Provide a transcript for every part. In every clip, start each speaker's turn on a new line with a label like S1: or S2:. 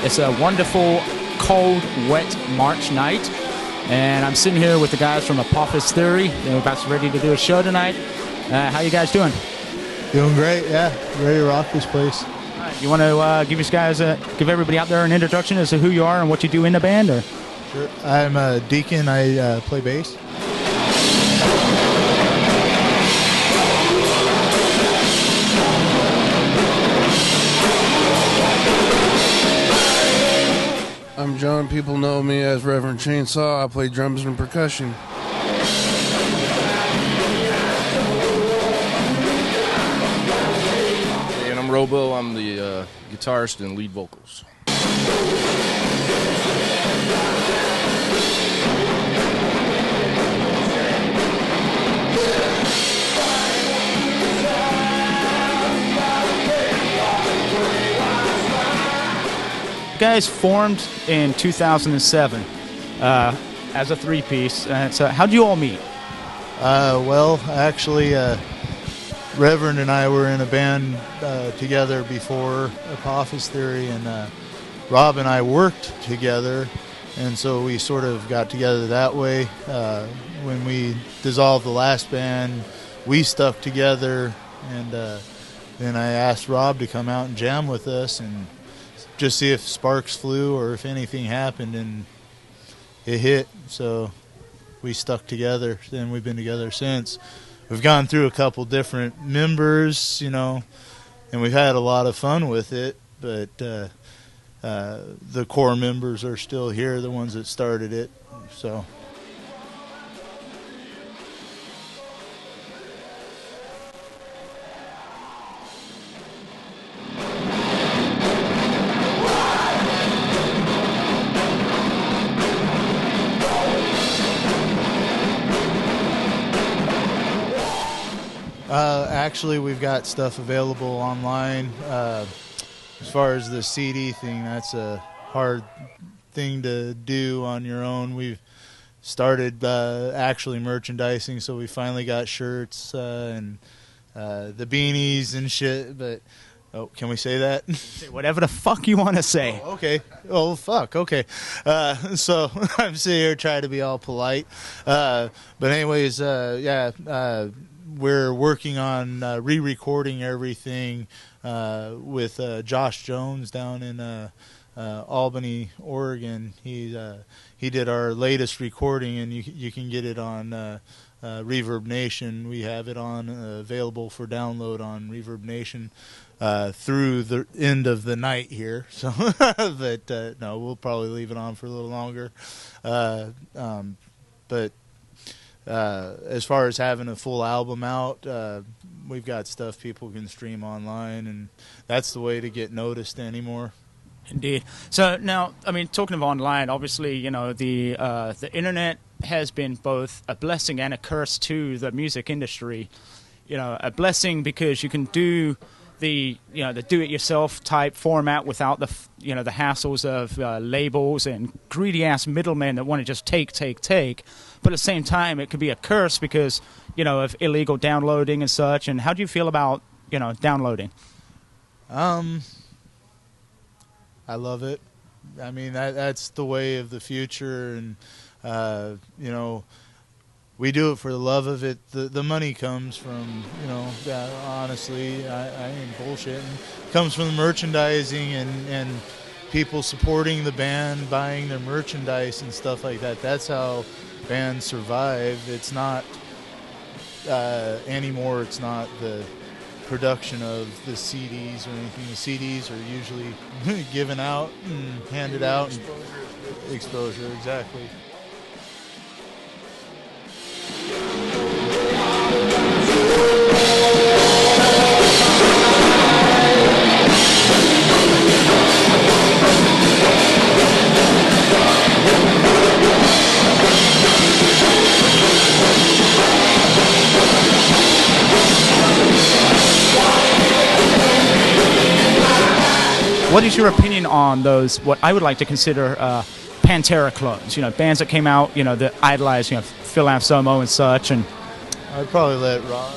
S1: It's a wonderful, cold, wet March night, and I'm sitting here with the guys from Apophios Theory. They're about ready to do a show tonight. How you guys doing?
S2: Doing great, yeah. Ready to rock this place.
S1: All right, you want to give everybody out there an introduction as to who you are and what you do in the band? Or?
S2: Sure. I'm a Deacon. I play bass.
S3: I'm John. People know me as Reverend Chainsaw. I play drums and percussion.
S4: And I'm Robo. I'm the guitarist and lead vocals.
S1: You guys formed in 2007 as a three-piece. So how'd you all meet?
S2: Well, actually, Reverend and I were in a band together before Apophios Theory, and Rob and I worked together, and so we sort of got together that way. When we dissolved the last band, we stuck together, and then I asked Rob to come out and jam with us and just see if sparks flew or if anything happened, and it hit. So we stuck together, and we've been together since. We've gone through a couple different members, and we've had a lot of fun with it, but the core members are still here, the ones that started it. So actually, we've got stuff available online. As far as the CD thing, that's a hard thing to do on your own. We've started actually merchandising, so we finally got shirts and the beanies and shit. But can we say that?
S1: Say whatever the fuck you want to say.
S2: Oh, okay. Oh, fuck. Okay. So I'm sitting here trying to be all polite. But anyways, yeah. We're working on re-recording everything with Josh Jones down in Albany, Oregon. He did our latest recording, and you can get it on Reverb Nation. We have it on available for download on Reverb Nation through the end of the night here. So, but no, we'll probably leave it on for a little longer. But as far as having a full album out, we've got stuff people can stream online, and that's the way to get noticed anymore.
S1: Indeed. So now, I mean, talking of online, obviously, the internet has been both a blessing and a curse to the music industry. A blessing because you can do the do-it-yourself type format without the hassles of labels and greedy ass middlemen that want to just take. But at the same time, it could be a curse because of illegal downloading and such. And how do you feel about downloading?
S2: I love it. I mean, that's the way of the future, and we do it for the love of it. The money comes from, honestly, I ain't bullshitting. It comes from the merchandising and people supporting the band, buying their merchandise and stuff like that. That's how bands survive. It's not anymore. It's not the production of the CDs or anything. The CDs are usually given out and handed out. Exposure, exactly.
S1: What is your opinion on those, what I would like to consider Pantera clones? Bands that came out, that idolize, Phil Anselmo and such, and
S2: I'd probably let Rob.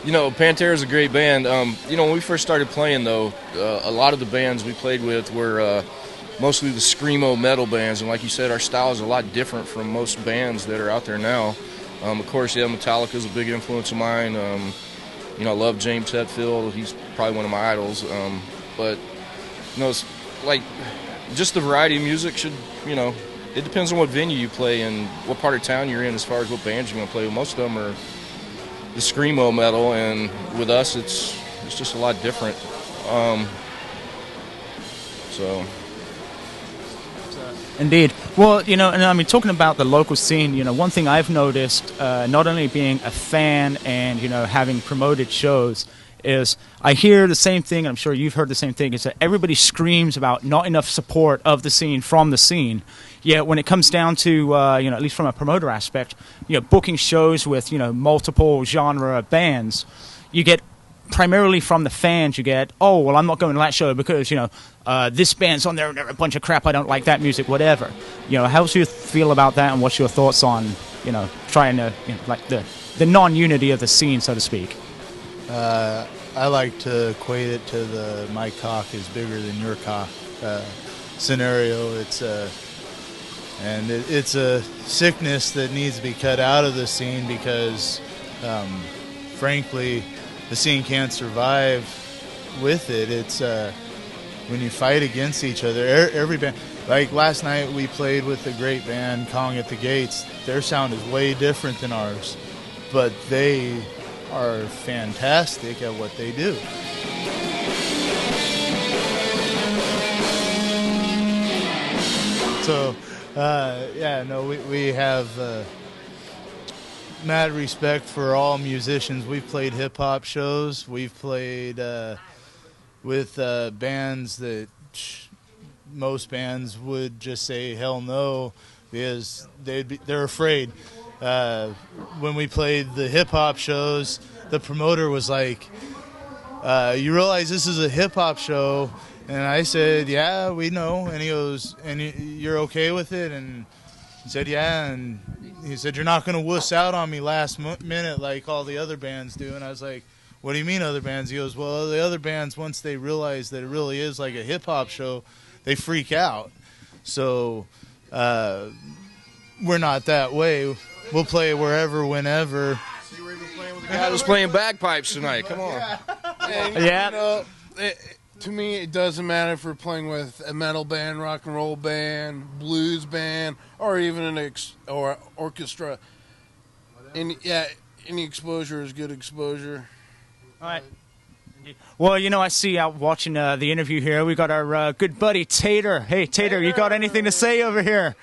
S4: You know, Pantera's a great band. You know, when we first started playing, though, a lot of the bands we played with were mostly the screamo metal bands, and like you said, our style is a lot different from most bands that are out there now. Of course, yeah, Metallica's a big influence of mine. You know, I love James Hetfield. He's probably one of my idols. But, you know, it's like just the variety of music should, you know, it depends on what venue you play and what part of town you're in as far as what bands you're going to play with. Most of them are the screamo metal, and with us, it's just a lot different. So...
S1: Indeed. Well, you know, and I mean, talking about the local scene, you know, one thing I've noticed, not only being a fan and, you know, having promoted shows, is I hear the same thing, and I'm sure you've heard the same thing, is that everybody screams about not enough support of the scene from the scene. Yet when it comes down to, you know, at least from a promoter aspect, you know, booking shows with, you know, multiple genre bands, you get primarily from the fans, you get, oh, well, I'm not going to that show because, you know, this band's on there and they're a bunch of crap, I don't like that music, whatever. You know, how do you feel about that, and what's your thoughts on, you know, trying to, you know, like the non-unity of the scene, so to speak?
S2: I like to equate it to the my cock is bigger than your cock scenario. It's a sickness that needs to be cut out of the scene because, frankly, the scene can't survive with it. It's when you fight against each other. Every band, like last night, we played with a great band, Kong at the Gates. Their sound is way different than ours, but they are fantastic at what they do. So, yeah, no, we have mad respect for all musicians. We've played hip-hop shows. We've played with bands that most bands would just say hell no because they're afraid. When we played the hip-hop shows, the promoter was like, you realize this is a hip-hop show? And I said, yeah, we know. And he goes, and you're okay with it? And he said, yeah. And he said, you're not going to wuss out on me last minute like all the other bands do. And I was like, what do you mean other bands? He goes, well, the other bands, once they realize that it really is like a hip-hop show, they freak out. So we're not that way. We'll play wherever, whenever.
S4: See, we're even playing with the guy who's playing bagpipes tonight. Come on.
S1: Yeah.
S3: You know, to me, it doesn't matter if we're playing with a metal band, rock and roll band, blues band, or even an orchestra. And yeah, any exposure is good exposure.
S1: All right. Well, you know, I see out watching the interview here, we got our good buddy Tater. Hey, Tater, you got anything to say over here?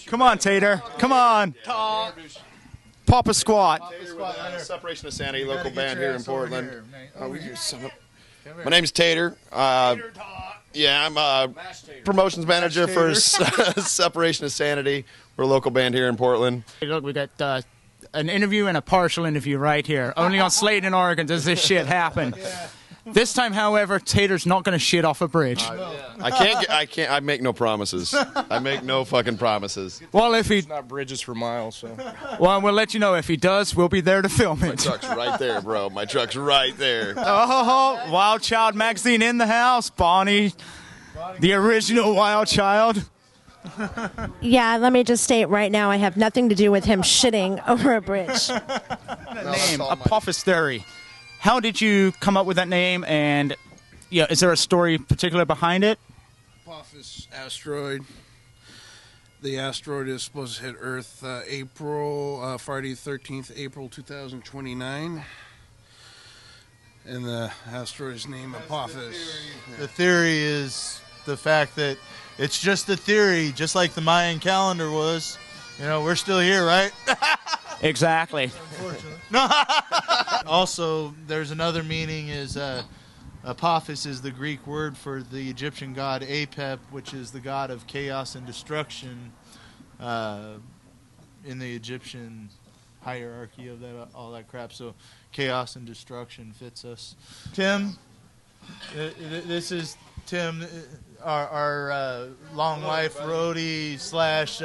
S1: Come on, Tater. Come on. Pop a squat.
S5: Separation of Sanity, local band here in Portland. My name's Tater. Yeah, I'm a promotions manager for Separation of Sanity. We're a local band here in Portland.
S1: Hey, look, we got an interview and a partial interview right here. Only on Slayton, Oregon does this shit happen. This time, however, Tater's not going to shit off a bridge.
S5: I make no promises. I make no fucking promises.
S1: Well, if he...
S4: It's not bridges for miles, so...
S1: Well, we'll let you know. If he does, we'll be there to film it.
S5: My truck's right there, bro. My truck's right there.
S1: Oh, Wild Child Magazine in the house. Bonnie, the original Wild Child.
S6: Yeah, let me just state right now, I have nothing to do with him shitting over a bridge.
S1: Name, Apophios Theory. How did you come up with that name, and yeah, is there a story particular behind it?
S3: Apophios asteroid. The asteroid is supposed to hit Earth Friday 13th, April 2029. And the asteroid is named Apophios.
S2: The theory is the fact that it's just a theory, just like the Mayan calendar was. You know, we're still here, right?
S1: Exactly.
S2: Unfortunately. No. Also, there's another meaning is Apophis is the Greek word for the Egyptian god Apep, which is the god of chaos and destruction in the Egyptian hierarchy of that, all that crap. So chaos and destruction fits us. Tim, this is Tim, our long life roadie slash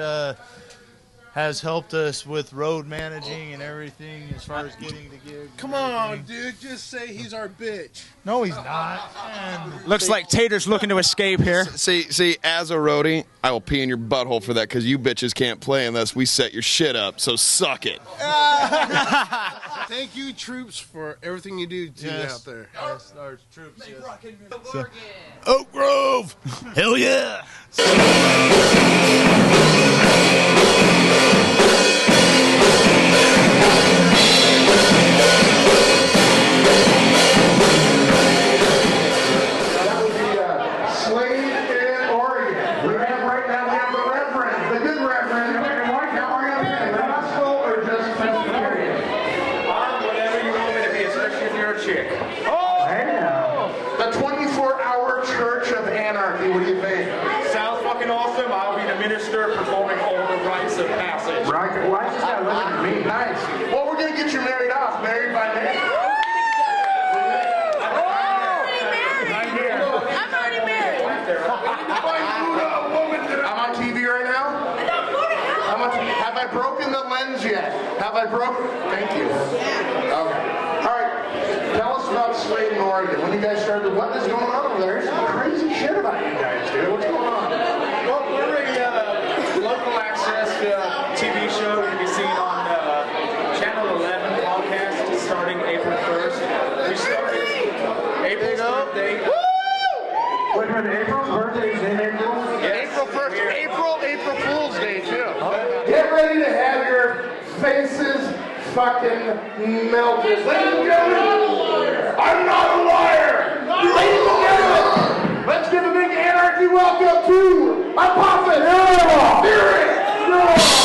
S2: has helped us with road managing and everything as far as getting the gigs.
S3: Come on, dude. Just say he's our bitch.
S2: No, he's not. Man.
S1: Looks like Tater's looking to escape here.
S5: See, as a roadie, I will pee in your butthole for that because you bitches can't play unless we set your shit up. So suck it.
S3: Thank you, troops, for everything you do out there.
S2: Yes, our troops. Yes.
S5: So, Oak Grove, hell yeah.
S7: What do you think? Sounds fucking awesome. I'll be the minister performing all the rites of passage. Right. Why is this guy looking at me? Nice. Well, we're going to get you married off. Married by name.
S8: I'm already married.
S7: I'm on TV right now? Have I broken the lens yet? Have I broken? Thank you. Okay. All right. Tell us about Slade in Oregon. When you guys started, what is going on over there? There's some crazy shit about you guys, dude. What's going on?
S9: Well, we're a local access TV show. You can be seen on Channel 11 podcast starting April 1st. We started April's birthday.
S7: Wait a minute, April's birthday is in April?
S9: Yes.
S7: April 1st. April Fool's Day, too. Get ready to have your faces fucking melted. Ladies and gentlemen, I'm not a liar. Ladies and gentlemen, let's give a big anarchy welcome to Apophios Theory.